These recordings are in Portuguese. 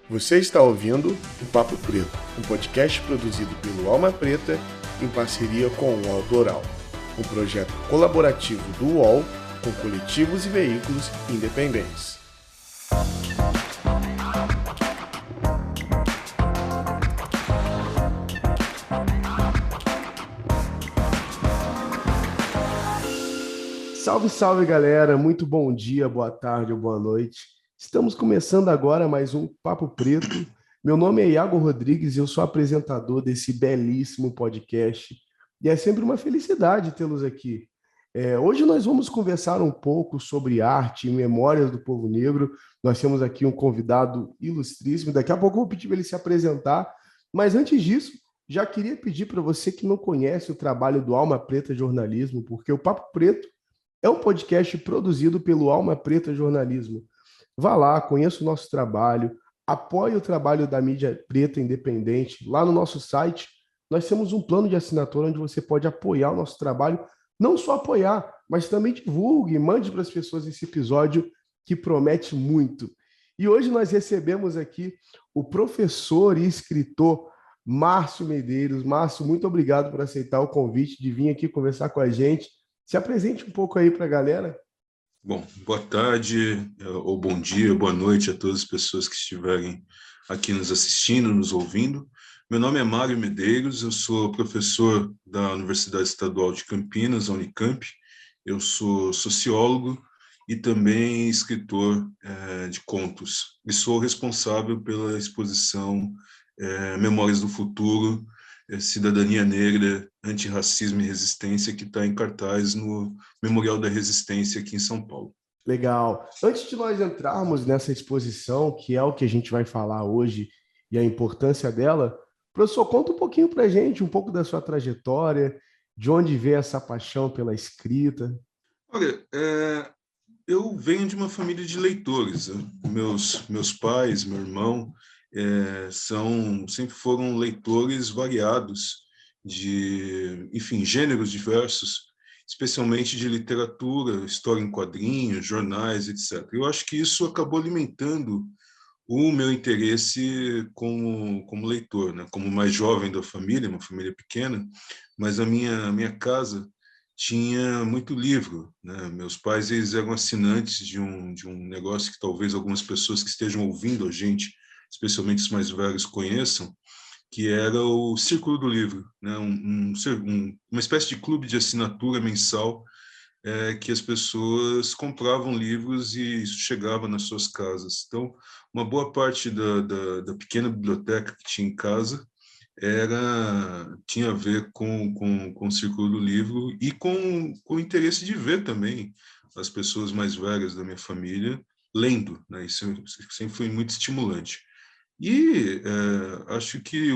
Você está ouvindo o Papo Preto, um podcast produzido pelo Alma Preta em parceria com o UOL Doral, um projeto colaborativo do UOL com coletivos e veículos independentes. Salve, salve galera, muito bom dia, boa tarde ou boa noite. Estamos começando agora mais um Papo Preto. Meu nome é Iago Rodrigues e eu sou apresentador desse belíssimo podcast. E é sempre uma felicidade tê-los aqui. Hoje nós vamos conversar um pouco sobre arte e memórias do povo negro. Nós temos aqui um convidado ilustríssimo. Daqui a pouco eu vou pedir para ele se apresentar. Mas antes disso, já queria pedir para você que não conhece o trabalho do Alma Preta Jornalismo, porque o Papo Preto é um podcast produzido pelo Alma Preta Jornalismo. Vá lá, conheça o nosso trabalho, apoie o trabalho da mídia preta independente. Lá no nosso site, nós temos um plano de assinatura onde você pode apoiar o nosso trabalho. Não só apoiar, mas também divulgue, mande para as pessoas esse episódio que promete muito. E hoje nós recebemos aqui o professor e escritor Márcio Medeiros. Márcio, muito obrigado por aceitar o convite de vir aqui conversar com a gente. Se apresente um pouco aí para a galera. Bom, boa tarde, ou bom dia, boa noite a todas as pessoas que estiverem aqui nos assistindo, nos ouvindo. Meu nome é Mário Medeiros, eu sou professor da Universidade Estadual de Campinas, a Unicamp. Eu sou sociólogo e também escritor de contos. E sou responsável pela exposição Memórias do Futuro, Cidadania Negra, Antirracismo e Resistência, que está em cartaz no Memorial da Resistência aqui em São Paulo. Legal. Antes de nós entrarmos nessa exposição, que é o que a gente vai falar hoje e a importância dela, professor, conta um pouquinho para a gente, um pouco da sua trajetória, de onde veio essa paixão pela escrita. Olha, eu venho de uma família de leitores. Né? Meus pais, meu irmão, sempre foram leitores variados de, enfim, gêneros diversos, especialmente de literatura, história em quadrinhos, jornais, etc. Eu acho que isso acabou alimentando o meu interesse como leitor, né? Como mais jovem da família, uma família pequena, mas a minha casa tinha muito livro, né? Meus pais, eles eram assinantes de um negócio que talvez algumas pessoas que estejam ouvindo a gente, especialmente os mais velhos, conheçam, que era o Círculo do Livro, né? Uma espécie de clube de assinatura mensal, que as pessoas compravam livros e isso chegava nas suas casas. Então, uma boa parte da pequena biblioteca que tinha em casa tinha a ver com o Círculo do Livro e com o interesse de ver também as pessoas mais velhas da minha família lendo, né? Isso sempre foi muito estimulante. E acho que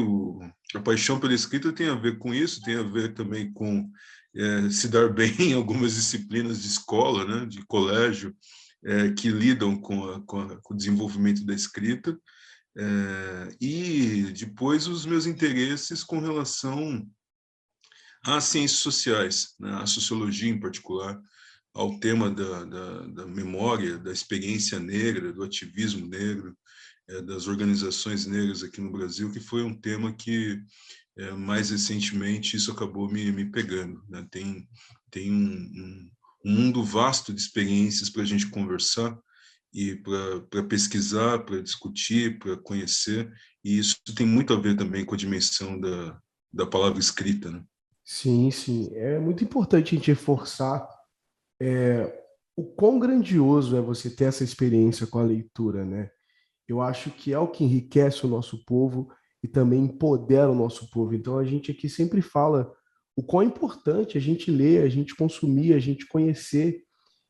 a paixão pela escrita tem a ver com isso, tem a ver também com se dar bem em algumas disciplinas de escola, né, de colégio, que lidam com o desenvolvimento da escrita, e depois os meus interesses com relação às ciências sociais, né, à sociologia em particular, ao tema da memória, da experiência negra, do ativismo negro, das organizações negras aqui no Brasil, que foi um tema que, mais recentemente, isso acabou me pegando. Né? Tem um mundo vasto de experiências para a gente conversar e para pesquisar, para discutir, para conhecer, e isso tem muito a ver também com a dimensão da palavra escrita. Né? Sim, sim. É muito importante a gente reforçar o quão grandioso é você ter essa experiência com a leitura, né? Eu acho que é o que enriquece o nosso povo e também empodera o nosso povo. Então a gente aqui sempre fala o quão é importante a gente ler, a gente consumir, a gente conhecer.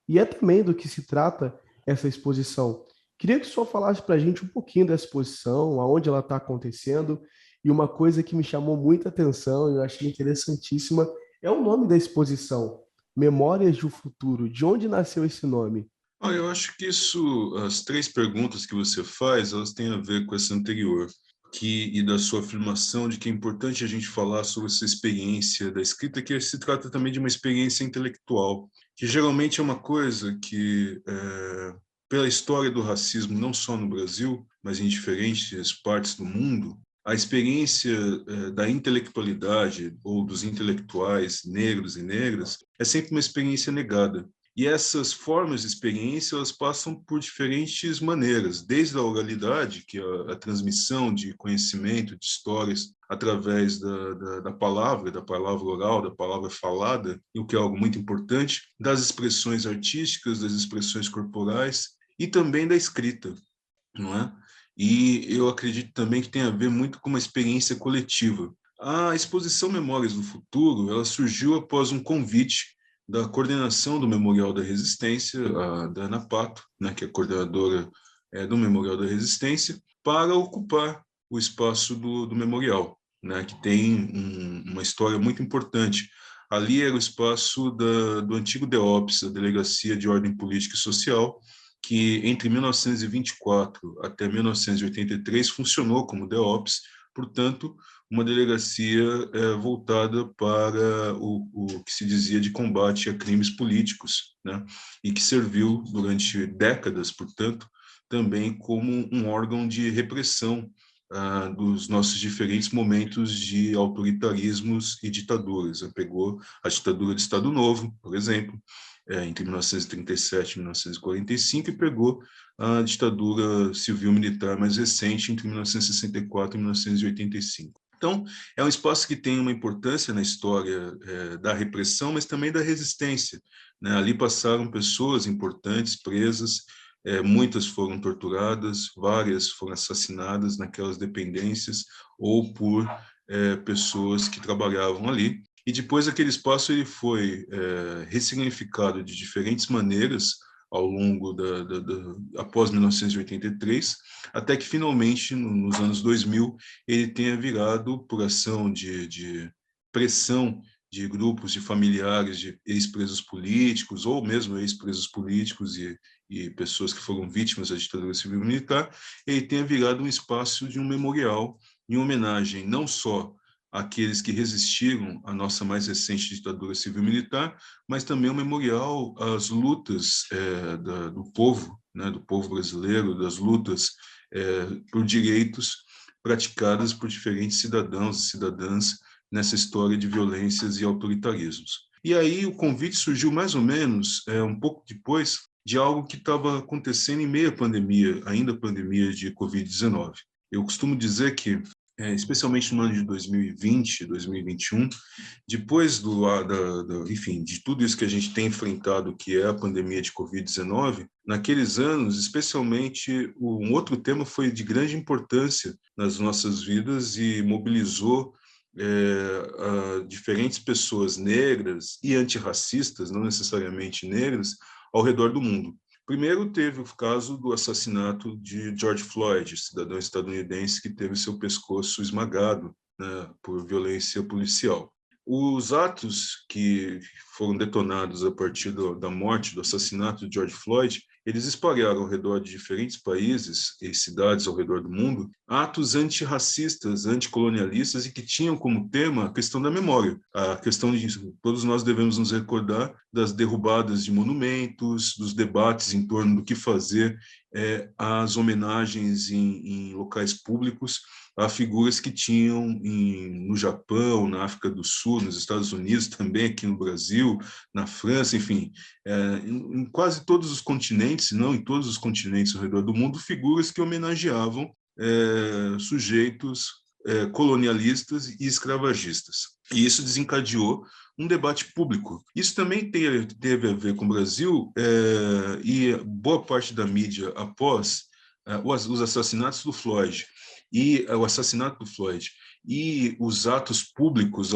E é também do que se trata essa exposição. Queria que o senhor falasse para a gente um pouquinho dessa exposição, aonde ela está acontecendo, e uma coisa que me chamou muita atenção e eu achei interessantíssima é o nome da exposição, Memórias do Futuro. De onde nasceu esse nome? Eu acho que as três perguntas que você faz, elas têm a ver com essa anterior, e da sua afirmação de que é importante a gente falar sobre essa experiência da escrita, que se trata também de uma experiência intelectual, que geralmente é uma coisa que, pela história do racismo, não só no Brasil, mas em diferentes partes do mundo, a experiência da intelectualidade ou dos intelectuais negros e negras é sempre uma experiência negada. E essas formas de experiência, elas passam por diferentes maneiras, desde a oralidade, que é a transmissão de conhecimento, de histórias, através da palavra oral, da palavra falada, o que é algo muito importante, das expressões artísticas, das expressões corporais e também da escrita, não é? E eu acredito também que tem a ver muito com uma experiência coletiva. A exposição Memórias do Futuro, ela surgiu após um convite da coordenação do Memorial da Resistência, da Ana Pato, né, que é coordenadora do Memorial da Resistência, para ocupar o espaço do memorial, né, que tem uma história muito importante. Ali era o espaço do antigo DEOPS, a Delegacia de Ordem Política e Social, que entre 1924 até 1983 funcionou como DEOPS, portanto, uma delegacia voltada para o que se dizia de combate a crimes políticos, né? E que serviu durante décadas, portanto, também como um órgão de repressão dos nossos diferentes momentos de autoritarismos e ditaduras. Pegou a ditadura do Estado Novo, por exemplo, entre 1937 e 1945, e pegou a ditadura civil-militar mais recente, entre 1964 e 1985. Então, é um espaço que tem uma importância na história da repressão, mas também da resistência, né? Ali passaram pessoas importantes, presas, muitas foram torturadas, várias foram assassinadas naquelas dependências ou por pessoas que trabalhavam ali. E depois aquele espaço ele foi ressignificado de diferentes maneiras ao longo após 1983, até que finalmente, nos anos 2000, ele tenha virado, por ação de pressão de grupos de familiares de ex-presos políticos, ou mesmo ex-presos políticos e pessoas que foram vítimas da ditadura civil-militar, ele tenha virado um espaço de um memorial em homenagem não só àqueles que resistiram à nossa mais recente ditadura civil-militar, mas também um memorial às lutas do povo, né, do povo brasileiro, das lutas por direitos praticadas por diferentes cidadãos e cidadãs nessa história de violências e autoritarismos. E aí o convite surgiu mais ou menos um pouco depois de algo que estava acontecendo em meio à pandemia, ainda a pandemia de Covid-19. Eu costumo dizer que, especialmente no ano de 2020, 2021, depois enfim, de tudo isso que a gente tem enfrentado, que é a pandemia de Covid-19, naqueles anos, especialmente, um outro tema foi de grande importância nas nossas vidas e mobilizou diferentes pessoas negras e antirracistas, não necessariamente negras, ao redor do mundo. Primeiro teve o caso do assassinato de George Floyd, cidadão estadunidense que teve seu pescoço esmagado, né, por violência policial. Os atos que foram detonados a partir da morte, do assassinato de George Floyd, eles espalharam ao redor de diferentes países e cidades ao redor do mundo atos antirracistas, anticolonialistas e que tinham como tema a questão da memória, a questão de todos nós devemos nos recordar das derrubadas de monumentos, dos debates em torno do que fazer, as homenagens em locais públicos a figuras que tinham no Japão, na África do Sul, nos Estados Unidos, também aqui no Brasil, na França, enfim, em quase todos os continentes, se não em todos os continentes ao redor do mundo, figuras que homenageavam sujeitos colonialistas e escravagistas. E isso desencadeou um debate público. Isso também teve a ver com o Brasil e boa parte da mídia após os assassinatos do Floyd e o assassinato do Floyd e os atos públicos,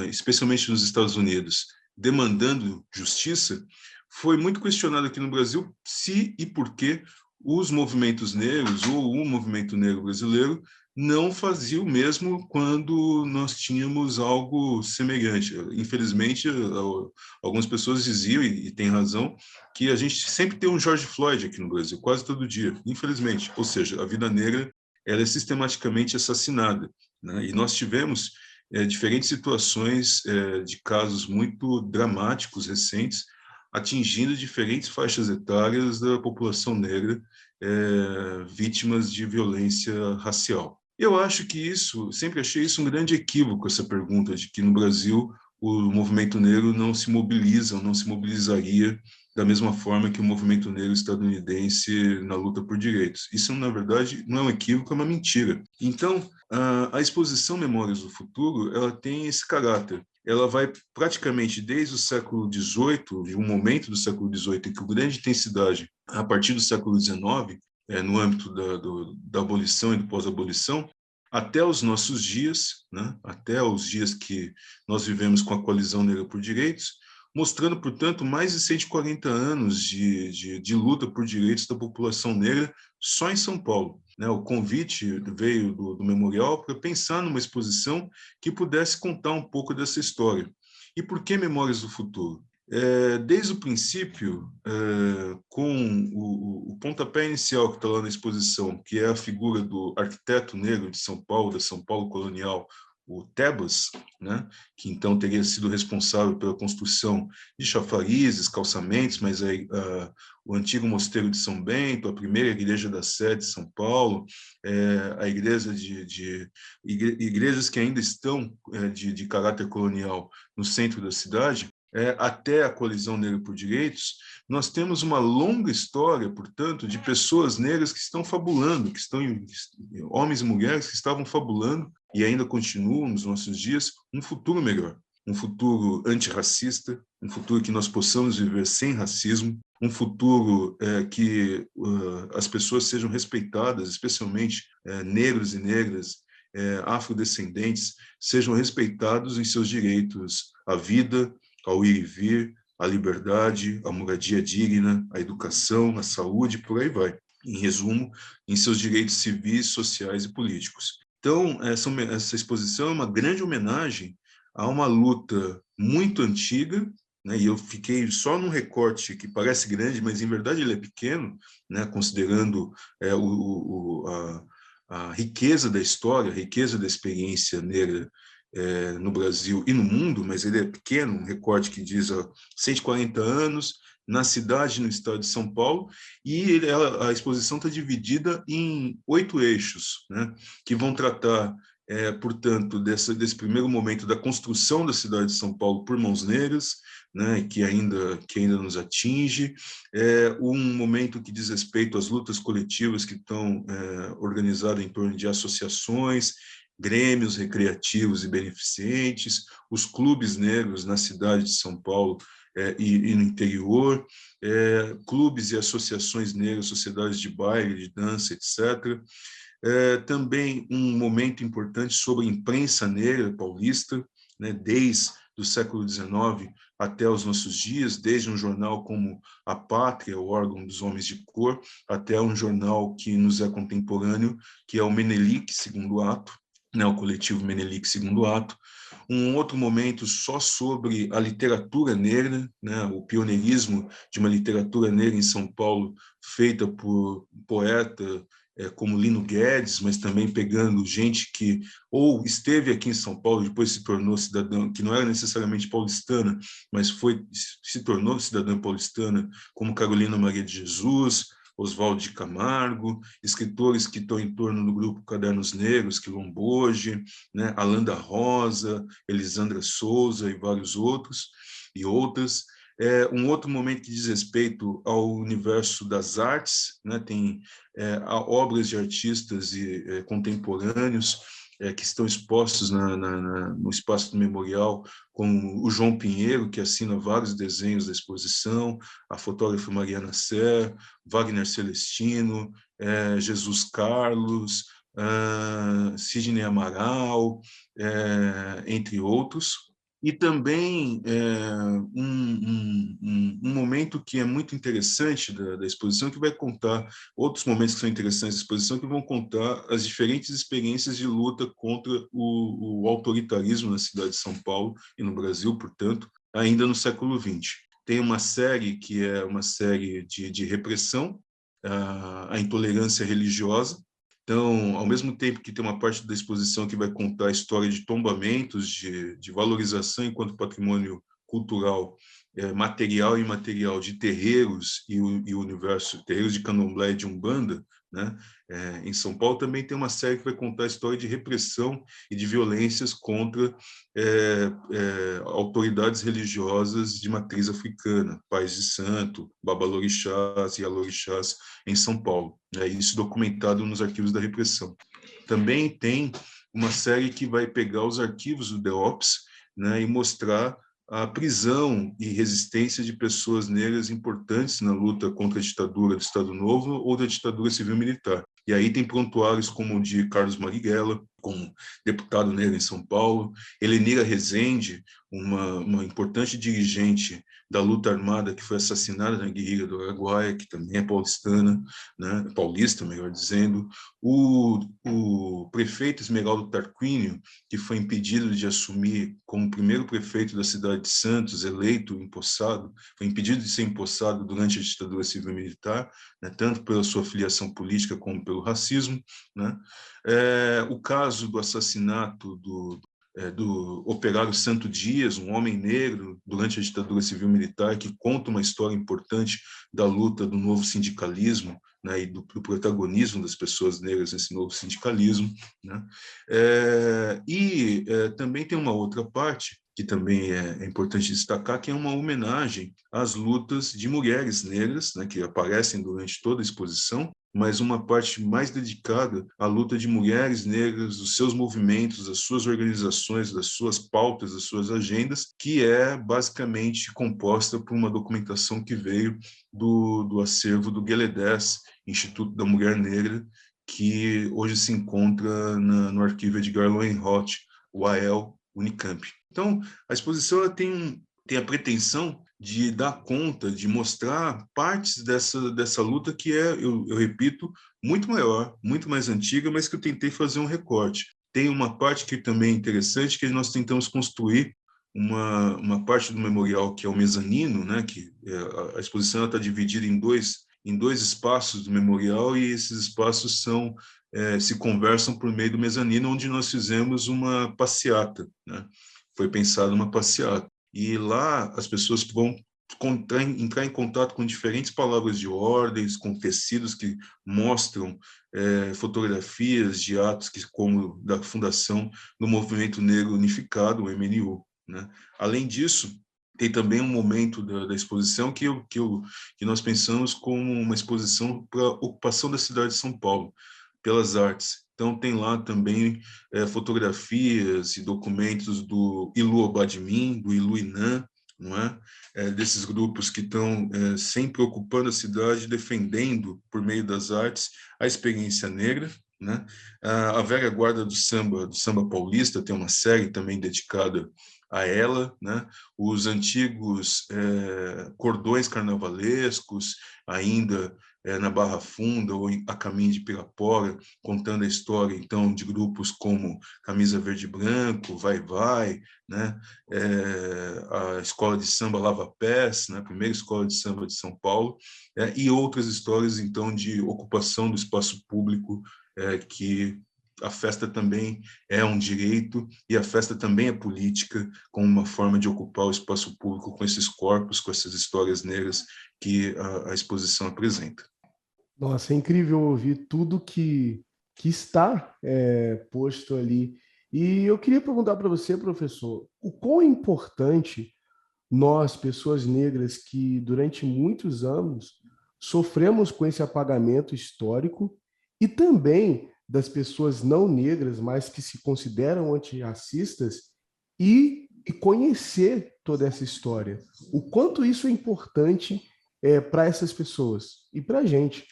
especialmente nos Estados Unidos, demandando justiça, foi muito questionado aqui no Brasil se e por que os movimentos negros ou o movimento negro brasileiro não fazia o mesmo quando nós tínhamos algo semelhante. Infelizmente, algumas pessoas diziam, e têm razão, que a gente sempre tem um George Floyd aqui no Brasil, quase todo dia, infelizmente. Ou seja, a vida negra ela é sistematicamente assassinada, né? E nós tivemos diferentes situações de casos muito dramáticos recentes, atingindo diferentes faixas etárias da população negra vítimas de violência racial. Eu acho que isso, sempre achei isso um grande equívoco, essa pergunta de que no Brasil o movimento negro não se mobiliza, ou não se mobilizaria da mesma forma que o movimento negro estadunidense na luta por direitos. Isso, na verdade, não é um equívoco, é uma mentira. Então, a exposição Memórias do Futuro, ela tem esse caráter. Ela vai praticamente desde o século XVIII, de um momento do século XVIII em que o grande intensidade, a partir do século XIX, no âmbito da abolição e do pós-abolição, até os nossos dias, né? Até os dias que nós vivemos com a Coalizão Negra por Direitos, mostrando, portanto, mais de 140 anos de luta por direitos da população negra só em São Paulo. Né? O convite veio do Memorial para pensar numa exposição que pudesse contar um pouco dessa história. E por que Memórias do Futuro? Desde o princípio, com o pontapé inicial que está lá na exposição, que é a figura do arquiteto negro de São Paulo, da São Paulo colonial, o Tebas, né, que então teria sido responsável pela construção de chafarizes, calçamentos, mas o antigo mosteiro de São Bento, a primeira igreja da Sé de São Paulo, a igreja igrejas que ainda estão de caráter colonial no centro da cidade, até a Coalizão Negra por Direitos, nós temos uma longa história, portanto, de pessoas negras que estão fabulando, homens e mulheres que estavam fabulando e ainda continuam nos nossos dias um futuro melhor, um futuro antirracista, um futuro que nós possamos viver sem racismo, um futuro que as pessoas sejam respeitadas, especialmente negros e negras, afrodescendentes, sejam respeitados em seus direitos à vida, ao ir e vir, à liberdade, à moradia digna, à educação, à saúde, por aí vai. Em resumo, em seus direitos civis, sociais e políticos. Então, essa exposição é uma grande homenagem a uma luta muito antiga, né, e eu fiquei só num recorte que parece grande, mas em verdade ele é pequeno, né, considerando a riqueza da história, a riqueza da experiência negra no Brasil e no mundo, mas ele é pequeno, um recorte que diz 140 anos, na cidade, no estado de São Paulo, e a exposição está dividida em 8 eixos, né, que vão tratar, portanto, desse primeiro momento da construção da cidade de São Paulo por mãos negras, né, que ainda nos atinge, um momento que diz respeito às lutas coletivas que estão organizadas em torno de associações, grêmios recreativos e beneficentes, os clubes negros na cidade de São Paulo e no interior, clubes e associações negras, sociedades de baile, de dança, etc. Também um momento importante sobre a imprensa negra paulista, né, desde o século XIX até os nossos dias, desde um jornal como A Pátria, o órgão dos homens de cor, até um jornal que nos é contemporâneo, que é o Menelik, segundo ato, né, o coletivo Menelik Segundo Ato, um outro momento só sobre a literatura negra, né, o pioneirismo de uma literatura negra em São Paulo, feita por poeta como Lino Guedes, mas também pegando gente que ou esteve aqui em São Paulo, depois se tornou cidadã, que não era necessariamente paulistana, mas se tornou cidadã paulistana, como Carolina Maria de Jesus, Oswaldo de Camargo, escritores que estão em torno do grupo Cadernos Negros, Quilomboje, né, Alanda Rosa, Elisandra Souza e vários outros e outras. Um outro momento que diz respeito ao universo das artes, né, tem obras de artistas contemporâneos que estão expostos no espaço do memorial, como o João Pinheiro, que assina vários desenhos da exposição, a fotógrafa Mariana Serra, Wagner Celestino, Jesus Carlos, Sidney Amaral, entre outros. E também um momento que é muito interessante da exposição, que vai contar outros momentos que são interessantes da exposição, que vão contar as diferentes experiências de luta contra o autoritarismo na cidade de São Paulo e no Brasil, portanto, ainda no século XX. Tem uma série que é uma série de repressão, a intolerância religiosa. Então, ao mesmo tempo que tem uma parte da exposição que vai contar a história de tombamentos, de valorização enquanto patrimônio cultural material e imaterial de terreiros e o universo, terreiros de candomblé e de umbanda, né? Em São Paulo também tem uma série que vai contar a história de repressão e de violências contra autoridades religiosas de matriz africana, pais de santo, babalorixás e alorixás em São Paulo. Isso documentado nos arquivos da repressão. Também tem uma série que vai pegar os arquivos do DEOPS, né, e mostrar a prisão e resistência de pessoas negras importantes na luta contra a ditadura do Estado Novo ou da ditadura civil-militar. E aí tem prontuários como o de Carlos Marighella, como deputado negro em São Paulo, Helenira Rezende, uma importante dirigente da luta armada que foi assassinada na guerrilha do Araguaia, que também é paulistana, né, paulista, melhor dizendo, o prefeito Esmeraldo Tarquínio, que foi impedido de assumir como primeiro prefeito da cidade de Santos, eleito, empossado, foi impedido de ser empossado durante a ditadura civil-militar, né, tanto pela sua filiação política como pelo racismo, né? O caso do assassinato do operário Santo Dias, um homem negro, durante a ditadura civil-militar, que conta uma história importante da luta do novo sindicalismo, né, e do protagonismo das pessoas negras nesse novo sindicalismo, né? Também tem uma outra parte que também é importante destacar, que é uma homenagem às lutas de mulheres negras, né, que aparecem durante toda a exposição, mas uma parte mais dedicada à luta de mulheres negras, dos seus movimentos, das suas organizações, das suas pautas, das suas agendas, que é basicamente composta por uma documentação que veio do acervo do GLE10, Instituto da Mulher Negra, que hoje se encontra no arquivo Edgar Lowenroth, o AEL Unicamp. Então, a exposição ela tem a pretensão de dar conta, de mostrar partes dessa luta que eu repito, muito maior, muito mais antiga, mas que eu tentei fazer um recorte. Tem uma parte que também é interessante, que nós tentamos construir uma parte do memorial que é o mezanino, né, que a exposição está dividida em dois espaços do memorial, e esses espaços se conversam por meio do mezanino, onde nós fizemos uma passeata, né? Foi pensada uma passeata. E lá as pessoas vão entrar em contato com diferentes palavras de ordens, com tecidos que mostram fotografias de atos como da fundação do Movimento Negro Unificado, o MNU, né? Além disso, tem também um momento da exposição que nós pensamos como uma exposição para a ocupação da cidade de São Paulo pelas artes. Então, tem lá também fotografias e documentos do Ilu Obadmin, do Ilu Inan, não é? Desses grupos que estão sempre ocupando a cidade, defendendo, por meio das artes, a experiência negra, né? A velha guarda do samba paulista, tem uma série também dedicada a ela, né? Os antigos cordões carnavalescos, ainda na Barra Funda ou a caminho de Pirapora, contando a história, então, de grupos como Camisa Verde e Branco, Vai Vai, né? A escola de samba Lava Pés, né? A primeira escola de samba de São Paulo, e outras histórias, então, de ocupação do espaço público, que a festa também é um direito e a festa também é política, como uma forma de ocupar o espaço público com esses corpos, com essas histórias negras que a exposição apresenta. Nossa, é incrível ouvir tudo que está posto ali. E eu queria perguntar para você, professor, o quão é importante nós, pessoas negras, que durante muitos anos sofremos com esse apagamento histórico, e também das pessoas não negras, mas que se consideram antirracistas, e conhecer toda essa história. O quanto isso é importante para essas pessoas e para a gente.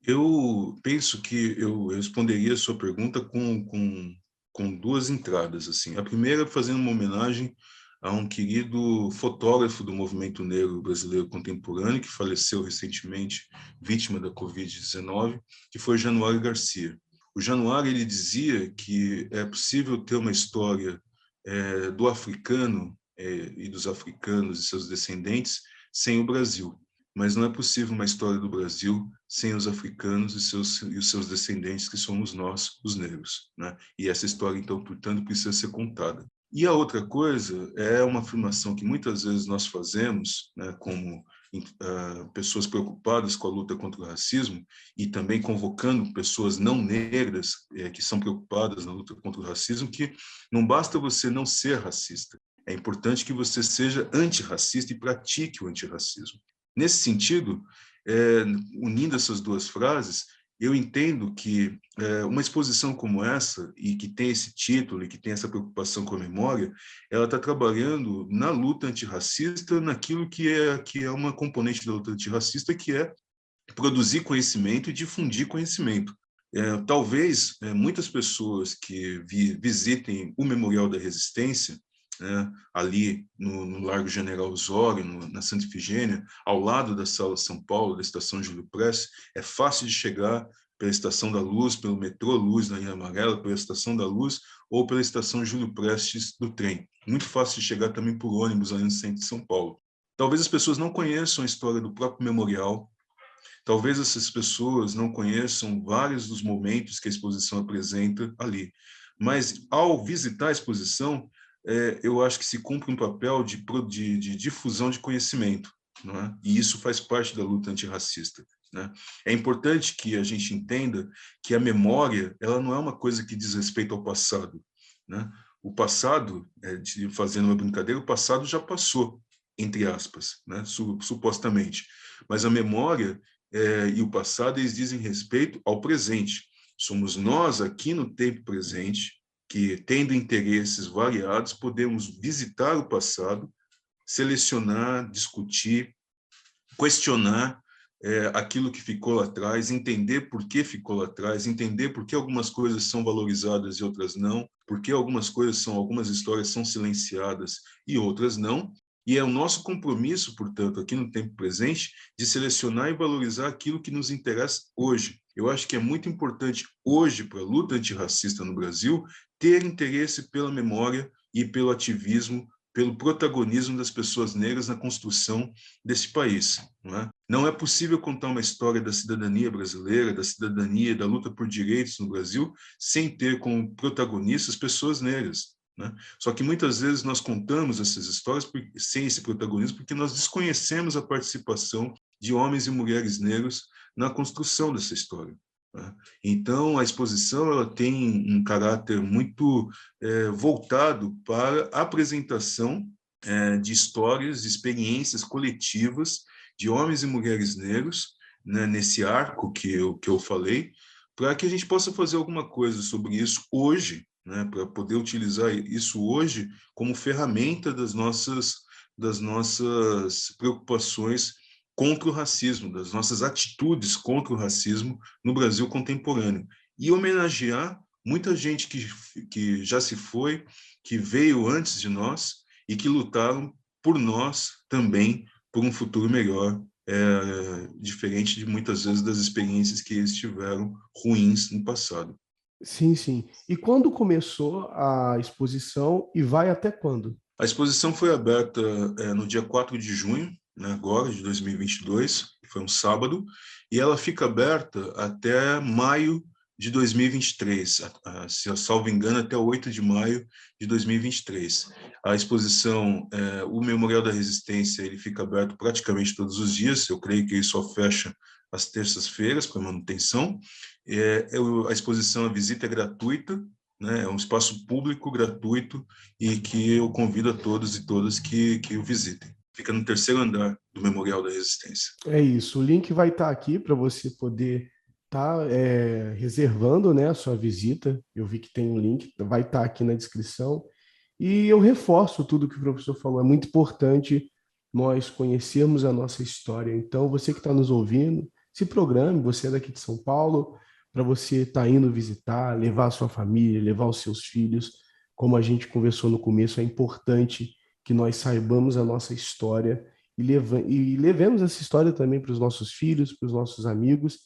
Eu penso que eu responderia a sua pergunta com duas entradas, assim. A primeira, fazendo uma homenagem a um querido fotógrafo do movimento negro brasileiro contemporâneo, que faleceu recentemente, vítima da Covid-19, que foi Januário Garcia. O Januário, ele dizia que é possível ter uma história do africano e dos africanos e seus descendentes sem o Brasil. Mas não é possível uma história do Brasil sem os africanos e os seus descendentes, que somos nós, os negros, né? E essa história, então, portanto, precisa ser contada. E a outra coisa é uma afirmação que muitas vezes nós fazemos, né, como pessoas preocupadas com a luta contra o racismo e também convocando pessoas não negras que são preocupadas na luta contra o racismo, que não basta você não ser racista, é importante que você seja antirracista e pratique o antirracismo. Nesse sentido, unindo essas duas frases, eu entendo que uma exposição como essa, e que tem esse título, e que tem essa preocupação com a memória, ela está trabalhando na luta antirracista, naquilo que é uma componente da luta antirracista, que é produzir conhecimento e difundir conhecimento. Talvez muitas pessoas que visitem o Memorial da Resistência, ali no Largo General Osório, na Santa Ifigênia, ao lado da Sala São Paulo, da Estação Júlio Prestes, é fácil de chegar pela Estação da Luz, pelo metrô Luz, na Linha Amarela, pela Estação da Luz ou pela Estação Júlio Prestes do trem. Muito fácil de chegar também por ônibus ali no centro de São Paulo. Talvez as pessoas não conheçam a história do próprio memorial, talvez essas pessoas não conheçam vários dos momentos que a exposição apresenta ali. Mas, ao visitar a exposição, eu acho que se cumpre um papel de difusão de conhecimento, não é? E isso faz parte da luta antirracista, né? É importante que a gente entenda que a memória, ela não é uma coisa que diz respeito ao passado, né? O passado, fazendo uma brincadeira, o passado já passou, entre aspas, né? Supostamente. Mas a memória e o passado, eles dizem respeito ao presente. Somos nós, aqui no tempo presente, que, tendo interesses variados, podemos visitar o passado, selecionar, discutir, questionar aquilo que ficou lá atrás, entender por que ficou lá atrás, entender por que algumas coisas são valorizadas e outras não, por que algumas histórias são silenciadas e outras não. E é o nosso compromisso, portanto, aqui no tempo presente, de selecionar e valorizar aquilo que nos interessa hoje. Eu acho que é muito importante hoje, para a luta antirracista no Brasil, ter interesse pela memória e pelo ativismo, pelo protagonismo das pessoas negras na construção desse país. Não é possível contar uma história da cidadania brasileira, da cidadania, da luta por direitos no Brasil, sem ter como protagonistas pessoas negras. Só que muitas vezes nós contamos essas histórias sem esse protagonismo porque nós desconhecemos a participação de homens e mulheres negros na construção dessa história. Então, a exposição ela tem um caráter muito voltado para a apresentação de histórias, de experiências coletivas de homens e mulheres negros, né, nesse arco que eu falei, para que a gente possa fazer alguma coisa sobre isso hoje, né, para poder utilizar isso hoje como ferramenta das nossas preocupações contra o racismo, das nossas atitudes contra o racismo no Brasil contemporâneo. E homenagear muita gente que já se foi, que veio antes de nós e que lutaram por nós também, por um futuro melhor, diferente de muitas vezes das experiências que eles tiveram ruins no passado. Sim, sim. E quando começou a exposição e vai até quando? A exposição foi aberta no dia 4 de junho, né, agora, de 2022, que foi um sábado, e ela fica aberta até maio de 2023, se eu salvo engano, até 8 de maio de 2023. A exposição, o Memorial da Resistência, ele fica aberto praticamente todos os dias, eu creio que ele só fecha às terças-feiras para manutenção. A exposição, a visita é gratuita, né, é um espaço público gratuito e que eu convido a todos e todas que o visitem. Fica no terceiro andar do Memorial da Resistência. É isso. O link vai estar aqui para você poder estar reservando, né, a sua visita. Eu vi que tem um link, vai estar aqui na descrição. E eu reforço tudo que o professor falou. É muito importante nós conhecermos a nossa história. Então, você que está nos ouvindo, se programe, você é daqui de São Paulo, para você estar indo visitar, levar a sua família, levar os seus filhos. Como a gente conversou no começo, é importante que nós saibamos a nossa história e levemos essa história também para os nossos filhos, para os nossos amigos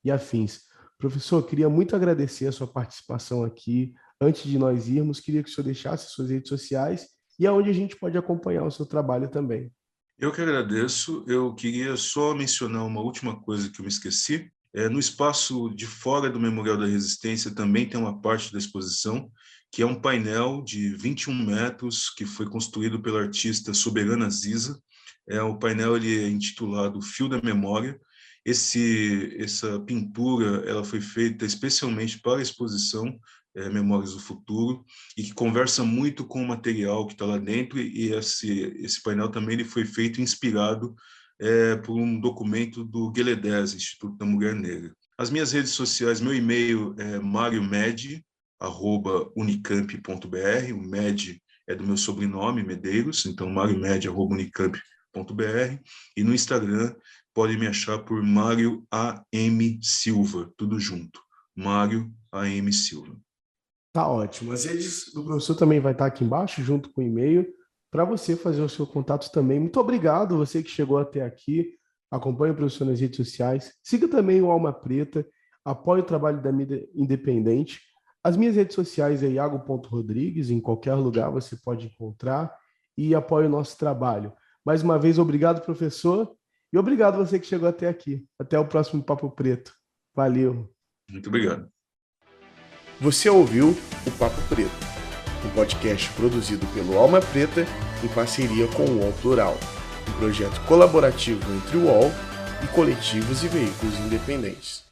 e afins. Professor, queria muito agradecer a sua participação aqui. Antes de nós irmos, queria que o senhor deixasse suas redes sociais e aonde a gente pode acompanhar o seu trabalho também. Eu que agradeço. Eu queria só mencionar uma última coisa que eu me esqueci. No espaço de fora do Memorial da Resistência também tem uma parte da exposição, que é um painel de 21 metros, que foi construído pela artista Soberana Ziza. O painel ele é intitulado Fio da Memória. Essa pintura ela foi feita especialmente para a exposição Memórias do Futuro, e que conversa muito com o material que está lá dentro, e esse painel também ele foi feito inspirado por um documento do Gueledés, Instituto da Mulher Negra. As minhas redes sociais, meu e-mail é mariomed@unicamp.br. O Med é do meu sobrenome, Medeiros, então mariomed@unicamp.br. E no Instagram pode me achar por Mário A.M. Silva, tudo junto. Mário A.M. Silva. Tá ótimo. As redes do professor também vai estar aqui embaixo, junto com o e-mail, para você fazer o seu contato também. Muito obrigado, você que chegou até aqui. Acompanhe o professor nas redes sociais. Siga também o Alma Preta. Apoie o trabalho da mídia independente. As minhas redes sociais é iago.rodrigues. Em qualquer lugar você pode encontrar. E apoie o nosso trabalho. Mais uma vez, obrigado, professor. E obrigado você que chegou até aqui. Até o próximo Papo Preto. Valeu. Muito obrigado. Você ouviu o Papo Preto, um podcast produzido pelo Alma Preta em parceria com o UOL Plural, um projeto colaborativo entre o UOL e coletivos e veículos independentes.